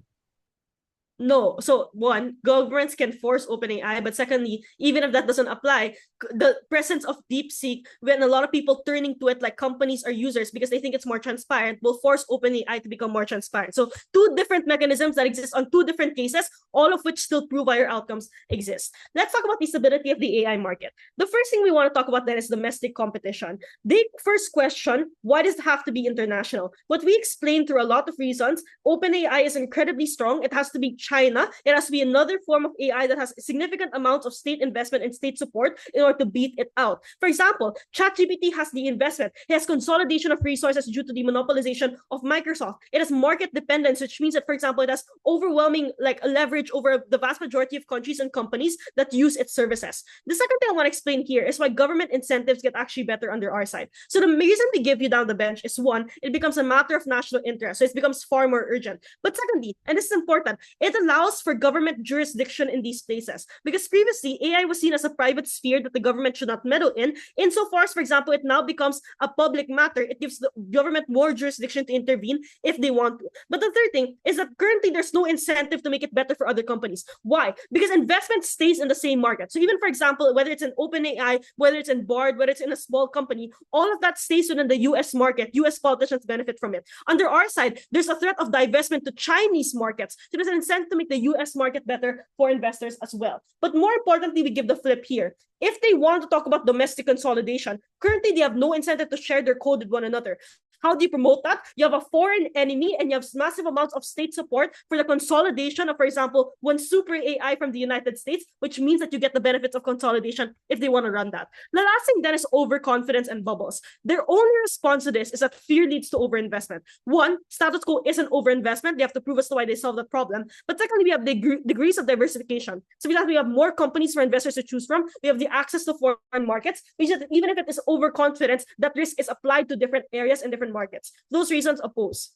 No. So one, governments can force OpenAI, but secondly, even if that doesn't apply, the presence of DeepSeek, when a lot of people turning to it like companies or users because they think it's more transparent, will force OpenAI to become more transparent. So two different mechanisms that exist on two different cases, all of which still prove higher outcomes exist. Let's talk about the stability of the AI market. The first thing we want to talk about then is domestic competition. The first question, why does it have to be international? What we explained through a lot of reasons, OpenAI is incredibly strong. It has to be China. It has to be another form of AI that has significant amounts of state investment and state support in order to beat it out. For example, ChatGPT has the investment. It has consolidation of resources due to the monopolization of Microsoft. It has market dependence, which means that, for example, it has overwhelming leverage over the vast majority of countries and companies that use its services. The second thing I want to explain here is why government incentives get actually better under our side. So the reason we give you down the bench is one, it becomes a matter of national interest. So it becomes far more urgent. But secondly, and this is important, it it allows for government jurisdiction in these places. Because previously, AI was seen as a private sphere that the government should not meddle in. Insofar as, for example, it now becomes a public matter, it gives the government more jurisdiction to intervene if they want to. But the third thing is that currently there's no incentive to make it better for other companies. Why? Because investment stays in the same market. So even, for example, whether it's in OpenAI, whether it's in Bard, whether it's in a small company, all of that stays within the US market. US politicians benefit from it. Under our side, there's a threat of divestment to Chinese markets. So there's an incentive to make the US market better for investors as well. But more importantly, we give the flip here. If they want to talk about domestic consolidation, currently they have no incentive to share their code with one another. How do you promote that? You have a foreign enemy and you have massive amounts of state support for the consolidation of, for example, one super AI from the United States, which means that you get the benefits of consolidation if they want to run that. The last thing then is overconfidence and bubbles. Their only response to this is that fear leads to overinvestment. One, status quo isn't overinvestment. They have to prove as to why they solve that problem. But secondly, we have degrees of diversification. So we have more companies for investors to choose from. We have the access to foreign markets. Which is that even if it is overconfidence, that risk is applied to different areas and different markets. Those reasons propose.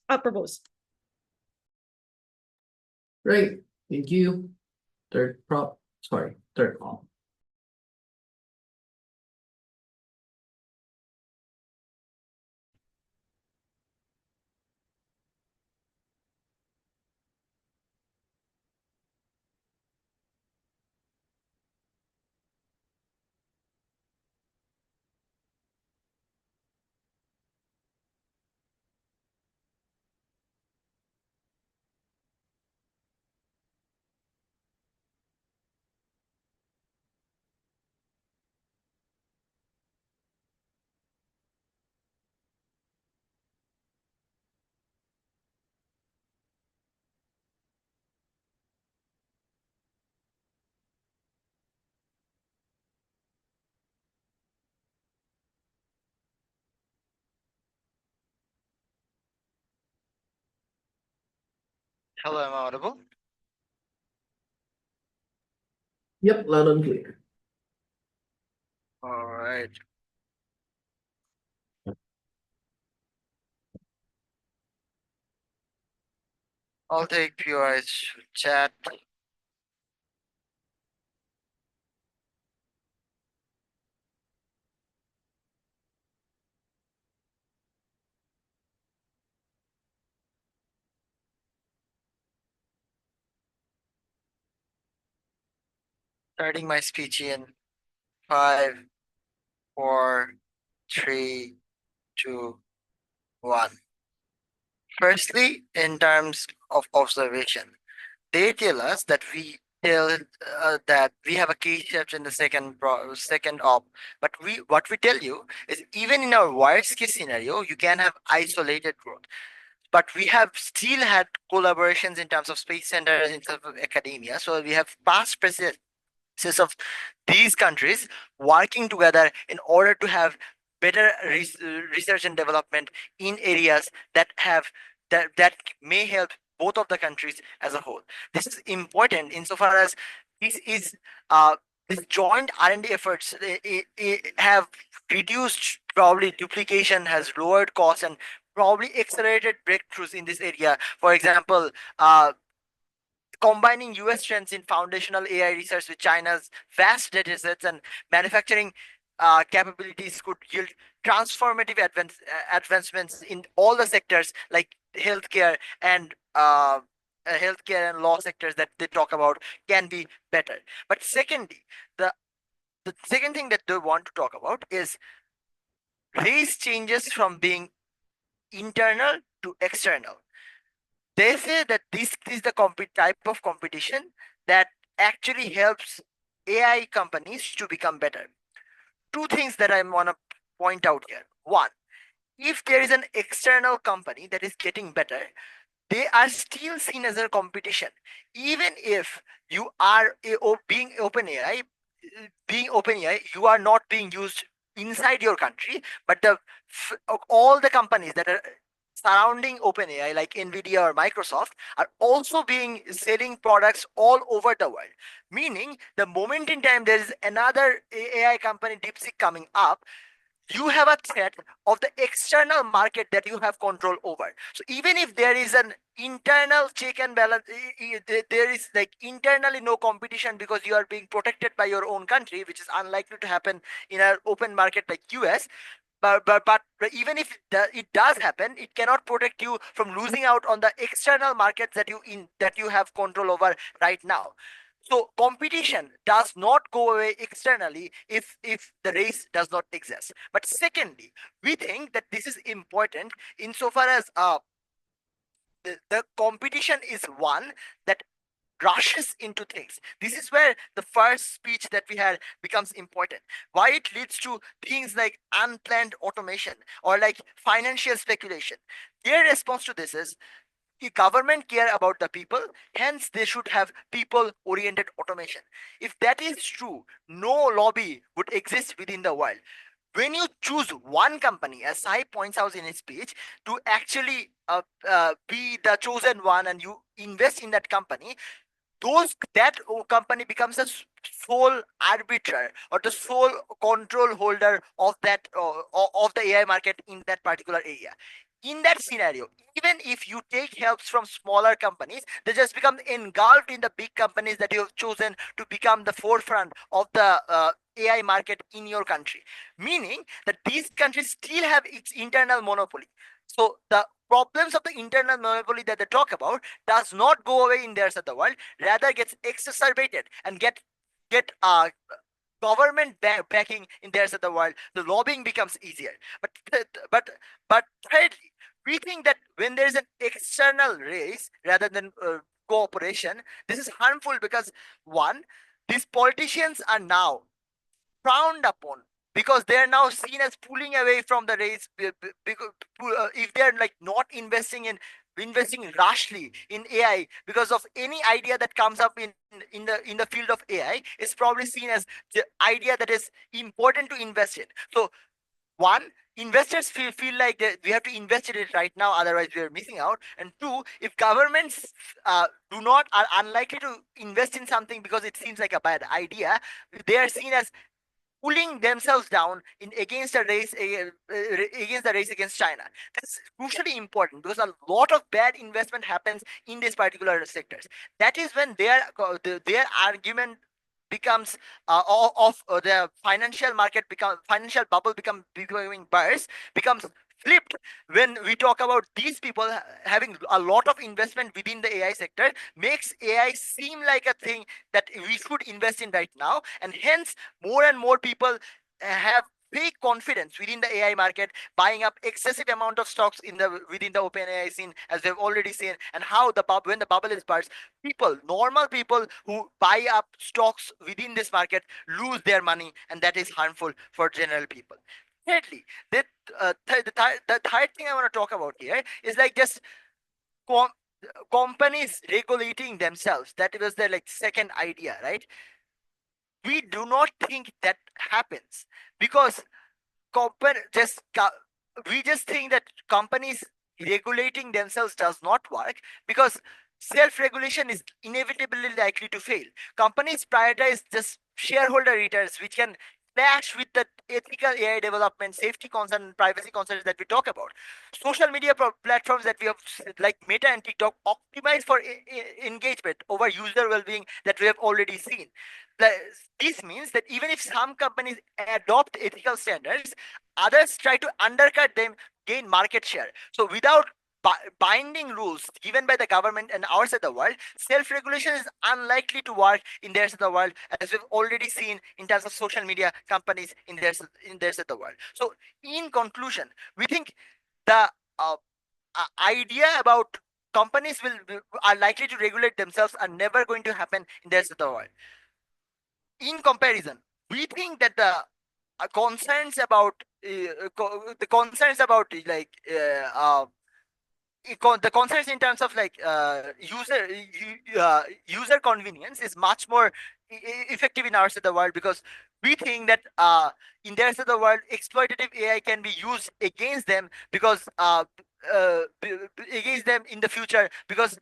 Right. Thank you. Third call. Hello, am I audible? Yep, loud and clear. All right. I'll take PY's chat. Starting my speech in 5, 4, 3, 2, 1. Firstly, in terms of observation, they tell us that we have a key shift in the second op, but what we tell you is even in our worst case scenario, you can have isolated growth. But we have still had collaborations in terms of space centers, in terms of academia. So we have past precedents of these countries working together in order to have better research and development in areas that may help both of the countries as a whole. This is important insofar as this is this joint R&D efforts have reduced probably duplication, has lowered costs, and probably accelerated breakthroughs in this area. For example, combining US trends in foundational AI research with China's vast datasets and manufacturing capabilities could yield transformative advancements in all the sectors like healthcare and law sectors that they talk about can be better. But secondly, the second thing that they want to talk about is race changes from being internal to external. They say that this is the type of competition that actually helps AI companies to become better. Two things that I want to point out here. One, if there is an external company that is getting better, they are still seen as a competition. Even if you are being OpenAI, you are not being used inside your country, but all the companies that are surrounding OpenAI, like Nvidia or Microsoft, are also selling products all over the world. Meaning, the moment in time there is another AI company, DeepSeek, coming up, you have a threat of the external market that you have control over. So even if there is an internal check and balance, there is like internally no competition because you are being protected by your own country, which is unlikely to happen in an open market like US. But even if it does happen, it cannot protect you from losing out on the external markets that you have control over right now. So competition does not go away externally if the race does not exist. But secondly, we think that this is important insofar as the competition is one that rushes into things. This is where the first speech that we had becomes important. Why it leads to things like unplanned automation or like financial speculation. Their response to this is the government care about the people, hence they should have people oriented automation. If that is true, no lobby would exist within the world. When you choose one company, as Sai points out in his speech, to actually be the chosen one and you invest in that company, that company becomes the sole arbiter or the sole control holder of that of the AI market in that particular area. In that scenario, even if you take helps from smaller companies, they just become engulfed in the big companies that you have chosen to become the forefront of the AI market in your country. Meaning that these countries still have its internal monopoly. So the problems of the internal monopoly that they talk about does not go away in the rest of the world, rather gets exacerbated and get government backing in the rest of the world. The lobbying becomes easier. But thirdly, we think that when there is an external race rather than cooperation, this is harmful because one, these politicians are now frowned upon because they are now seen as pulling away from the race if they are like not investing rashly in AI because of any idea that comes up in the field of AI is probably seen as the idea that is important to invest in. So one, investors feel like we have to invest in it right now, otherwise we are missing out. And two, if governments are unlikely to invest in something because it seems like a bad idea, they are seen as pulling themselves down in against the race against China. That's crucially important because a lot of bad investment happens in these particular sectors. That is when their argument becomes the financial bubble becoming burst becomes flipped when we talk about these people having a lot of investment within the AI sector makes AI seem like a thing that we should invest in right now, and hence more and more people have fake confidence within the AI market, buying up excessive amount of stocks within the open AI scene, as we've already seen, and how when the bubble is burst, normal people who buy up stocks within this market lose their money, and that is harmful for general people. Thirdly, the third thing I want to talk about here is like just com- companies regulating themselves. That was the like second idea, right? We do not think that happens because we just think that companies regulating themselves does not work because self-regulation is inevitably likely to fail. Companies prioritize just shareholder returns, which can clash with the ethical AI development, safety concerns, and privacy concerns that we talk about. Social media platforms that we have, like Meta and TikTok, optimize for engagement over user well-being that we have already seen. This means that even if some companies adopt ethical standards, others try to undercut them, gain market share. So without binding rules given by the government and our side of the world, self-regulation is unlikely to work in their side of the world, as we've already seen in terms of social media companies in their side of the world. So in conclusion, we think the idea about companies are likely to regulate themselves are never going to happen in their side of the world. In comparison, we think that the concerns about the concerns about like the concerns in terms of like user convenience is much more effective in our side of the world, because we think that in their side of the world exploitative AI can be used against them because against them in the future, because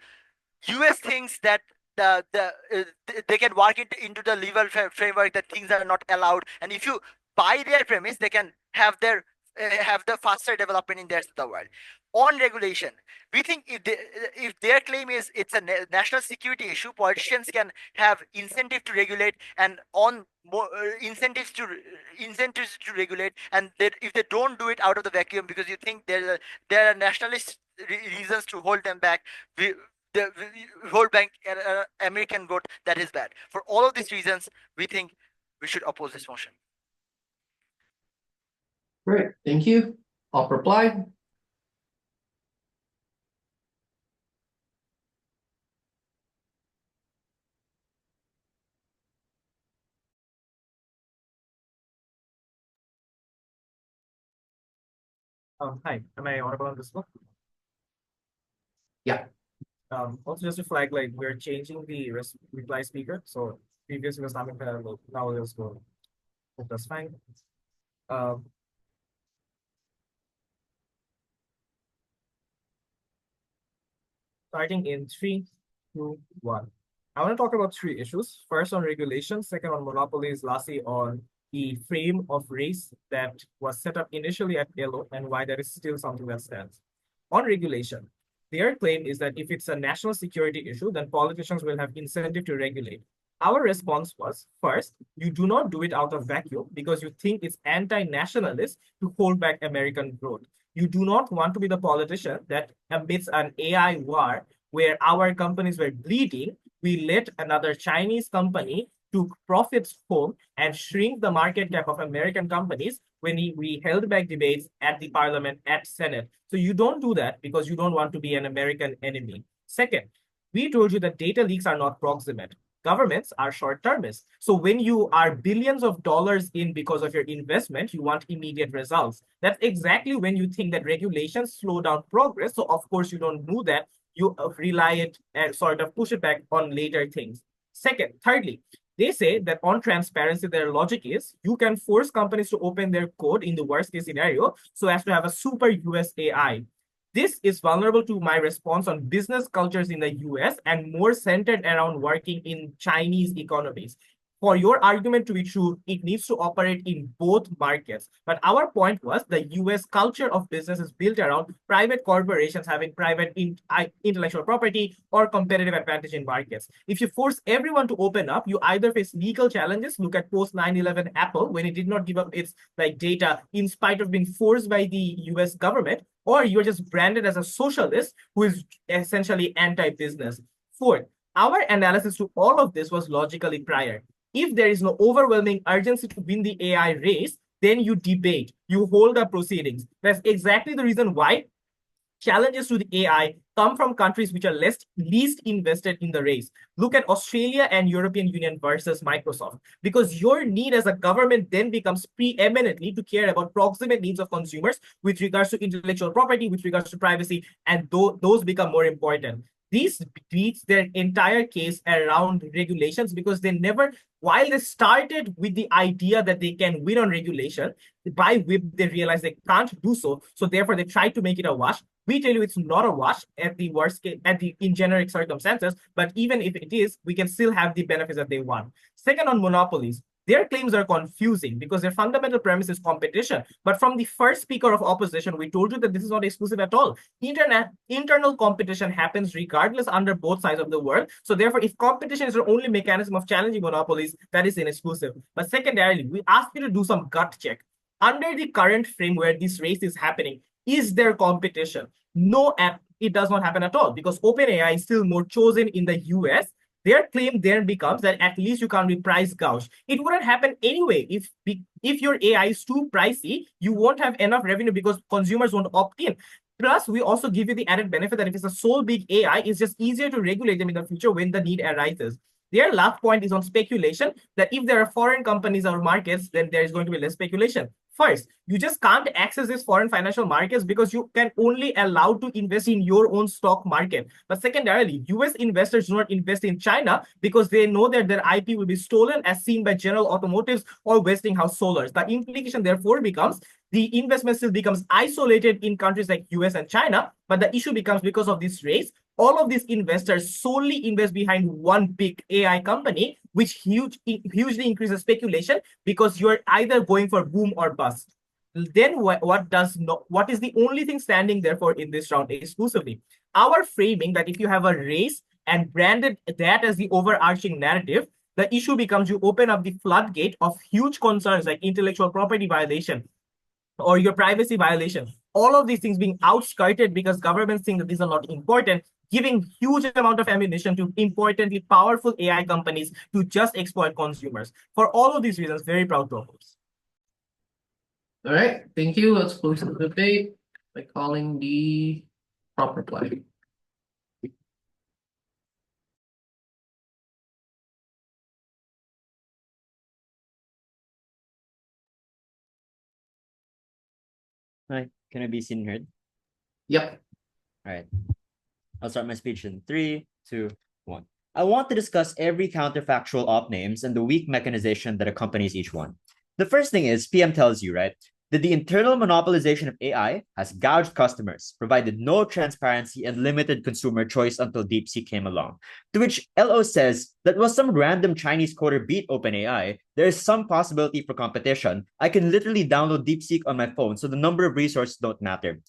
US thinks that they can work it into the legal framework that things are not allowed, and if you by their premise, they can have the faster development in the rest of the world. On regulation, we think if their claim is it's a national security issue, politicians can have incentive to regulate and on more incentives to regulate, and if they don't do it out of the vacuum because you think there are nationalist reasons to hold them back, we hold back American growth, that is bad. For all of these reasons, we think we should oppose this motion. Great, thank you. I'll reply. Hi, am I audible on this one? Yeah. Also just to flag, like we're changing the reply speaker. So previously was not parallel, now it is going. Hope that's fine. Starting in 3, 2, 1. I want to talk about 3 issues. First on regulation, second on monopolies, lastly on the frame of race that was set up initially at ILO and why that is still something that stands. On regulation, their claim is that if it's a national security issue, then politicians will have incentive to regulate. Our response was, first, you do not do it out of vacuum because you think it's anti-nationalist to hold back American growth. You do not want to be the politician that amidst an AI war where our companies were bleeding, we let another Chinese company took profits home and shrink the market cap of American companies when we held back debates at the parliament, at Senate. So you don't do that because you don't want to be an American enemy. Second, we told you that data leaks are not proximate. Governments are short-termist. So when you are billions of dollars in because of your investment, you want immediate results. That's exactly when you think that regulations slow down progress. So of course you don't do that. You rely it and sort of push it back on later things. Thirdly, they say that on transparency, their logic is you can force companies to open their code in the worst case scenario so as to have a super US AI. This is vulnerable to my response on business cultures in the US and more centered around working in Chinese economies. For your argument to be true, it needs to operate in both markets. But our point was the US culture of business is built around private corporations having private intellectual property or competitive advantage in markets. If you force everyone to open up, you either face legal challenges. Look at post 9/11 Apple when it did not give up its data in spite of being forced by the US government, or you're just branded as a socialist who is essentially anti-business. Fourth, our analysis to all of this was logically prior. If there is no overwhelming urgency to win the AI race, then you debate, you hold up proceedings. That's exactly the reason why challenges to the AI come from countries which are least invested in the race. Look at Australia and European Union versus Microsoft, because your need as a government then becomes preeminently to care about proximate needs of consumers with regards to intellectual property, with regards to privacy, and those become more important. This beats their entire case around regulations because they never, while they started with the idea that they can win on regulation, by whip they realize they can't do so. So therefore they try to make it a wash. We tell you it's not a wash at the worst case, in generic circumstances, but even if it is, we can still have the benefits that they want. Second, on monopolies, their claims are confusing because their fundamental premise is competition. But from the first speaker of opposition, we told you that this is not exclusive at all. Internal competition happens regardless under both sides of the world. So therefore, if competition is the only mechanism of challenging monopolies, that is inexclusive. But secondarily, we ask you to do some gut check. Under the current frame where this race is happening, is there competition? No, it does not happen at all because OpenAI is still more chosen in the US. Their claim then becomes that at least you can't be price gouge. It wouldn't happen anyway. If your AI is too pricey, you won't have enough revenue because consumers won't opt in. Plus, we also give you the added benefit that if it's a sole big AI, it's just easier to regulate them in the future when the need arises. Their last point is on speculation, that if there are foreign companies or markets, then there is going to be less speculation. First, you just can't access these foreign financial markets because you can only allow to invest in your own stock market. But secondarily, US investors do not invest in China because they know that their IP will be stolen, as seen by General Automotives or Westinghouse Solars. The implication therefore becomes the investment still becomes isolated in countries like US and China, but the issue becomes because of this race, all of these investors solely invest behind one big AI company, which hugely increases speculation because you're either going for boom or bust. Then what is the only thing standing there for in this round exclusively? Our framing that if you have a race and branded that as the overarching narrative, the issue becomes you open up the floodgate of huge concerns like intellectual property violation or your privacy violation. All of these things being outskirted because governments think that these are not important, giving huge amount of ammunition to importantly powerful AI companies to just exploit consumers. For all of these reasons, very proud to oppose. All right, thank you. Let's close the debate by calling the proper play. Hi, can I be seen and heard? Yep. All right. I'll start my speech in 3, 2, 1. I want to discuss every counterfactual op names and the weak mechanization that accompanies each one. The first thing is PM tells you, right, that the internal monopolization of AI has gouged customers, provided no transparency and limited consumer choice until DeepSeek came along. To which LO says that while some random Chinese coder beat OpenAI, there is some possibility for competition. I can literally download DeepSeek on my phone, so the number of resources don't matter.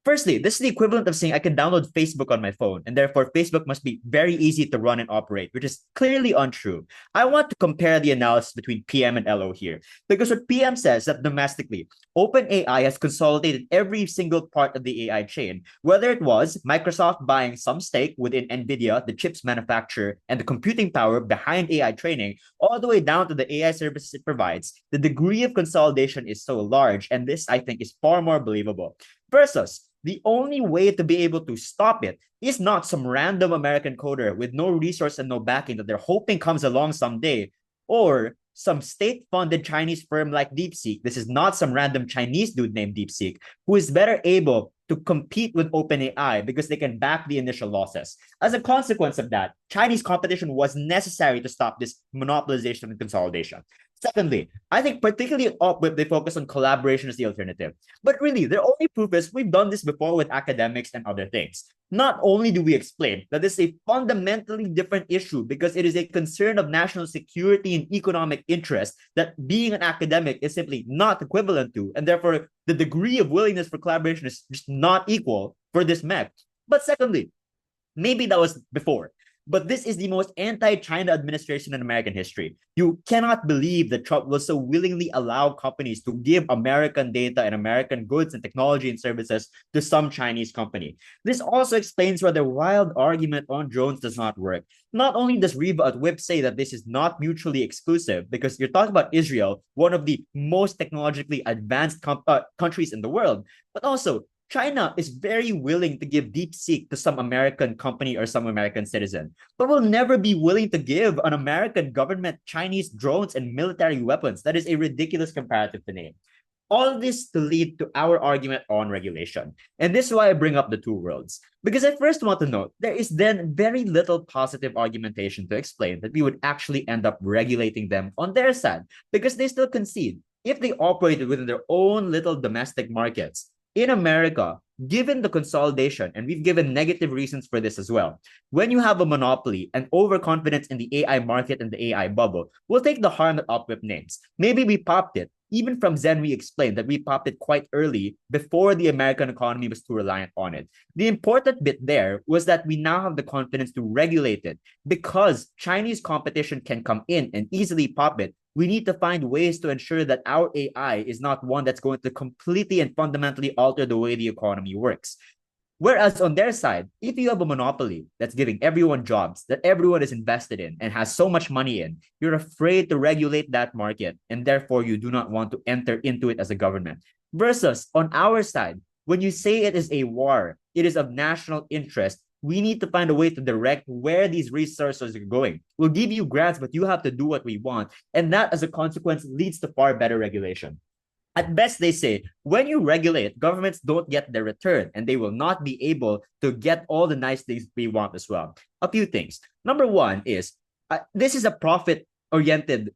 Firstly, this is the equivalent of saying I can download Facebook on my phone, and therefore Facebook must be very easy to run and operate, which is clearly untrue. I want to compare the analysis between PM and LO here, because what PM says that domestically, OpenAI has consolidated every single part of the AI chain, whether it was Microsoft buying some stake within NVIDIA, the chips manufacturer, and the computing power behind AI training, all the way down to the AI services it provides. The degree of consolidation is so large, and this, I think, is far more believable. Versus, the only way to be able to stop it is not some random American coder with no resource and no backing that they're hoping comes along someday, or some state-funded Chinese firm like DeepSeek. This is not some random Chinese dude named DeepSeek who is better able to compete with OpenAI because they can back the initial losses. As a consequence of that, Chinese competition was necessary to stop this monopolization and consolidation. Secondly, I think particularly at Upwip, they focus on collaboration as the alternative. But really, their only proof is we've done this before with academics and other things. Not only do we explain that this is a fundamentally different issue because it is a concern of national security and economic interest that being an academic is simply not equivalent to, and therefore the degree of willingness for collaboration is just not equal for this mech. But secondly, maybe that was before, but this is the most anti-China administration in American history. You cannot believe that Trump will so willingly allow companies to give American data and American goods and technology and services to some Chinese company. This also explains why the wild argument on drones does not work. Not only does Riva at WIP say that this is not mutually exclusive, because you're talking about Israel, one of the most technologically advanced countries in the world, but also China is very willing to give DeepSeek to some American company or some American citizen, but will never be willing to give an American government Chinese drones and military weapons. That is a ridiculous comparative to name. All of this to lead to our argument on regulation. And this is why I bring up the two worlds. Because I first want to note, there is then very little positive argumentation to explain that we would actually end up regulating them on their side, because they still concede if they operated within their own little domestic markets. In America, given the consolidation, and we've given negative reasons for this as well, when you have a monopoly and overconfidence in the AI market and the AI bubble, we'll take the harm that Upwip names. Maybe we popped it. Even from Zen, we explained that we popped it quite early before the American economy was too reliant on it. The important bit there was that we now have the confidence to regulate it because Chinese competition can come in and easily pop it. We need to find ways to ensure that our AI is not one that's going to completely and fundamentally alter the way the economy works. Whereas on their side, if you have a monopoly that's giving everyone jobs, that everyone is invested in and has so much money in, you're afraid to regulate that market, and therefore you do not want to enter into it as a government. Versus on our side, when you say it is a war, it is of national interest, we need to find a way to direct where these resources are going. We'll give you grants, but you have to do what we want. And that, as a consequence, leads to far better regulation. At best, they say, when you regulate, governments don't get their return, and they will not be able to get all the nice things we want as well. A few things. Number one is, this is a profit-oriented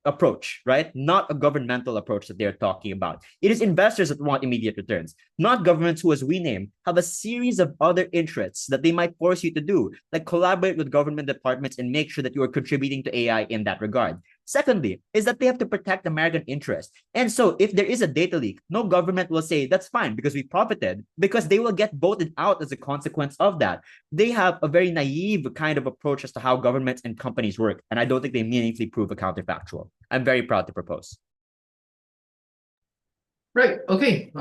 approach, right? Not a governmental approach that they're talking about. It is investors that want immediate returns, not governments who, as we name, have a series of other interests that they might force you to do, like collaborate with government departments and make sure that you are contributing to AI in that regard. Secondly, is that they have to protect American interests. And so if there is a data leak, no government will say that's fine because we profited, because they will get voted out as a consequence of that. They have a very naive kind of approach as to how governments and companies work, and I don't think they meaningfully prove a counterfactual. I'm very proud to propose. Right. Okay.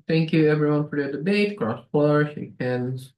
Thank you everyone for the debate. Cross floor, shake hands.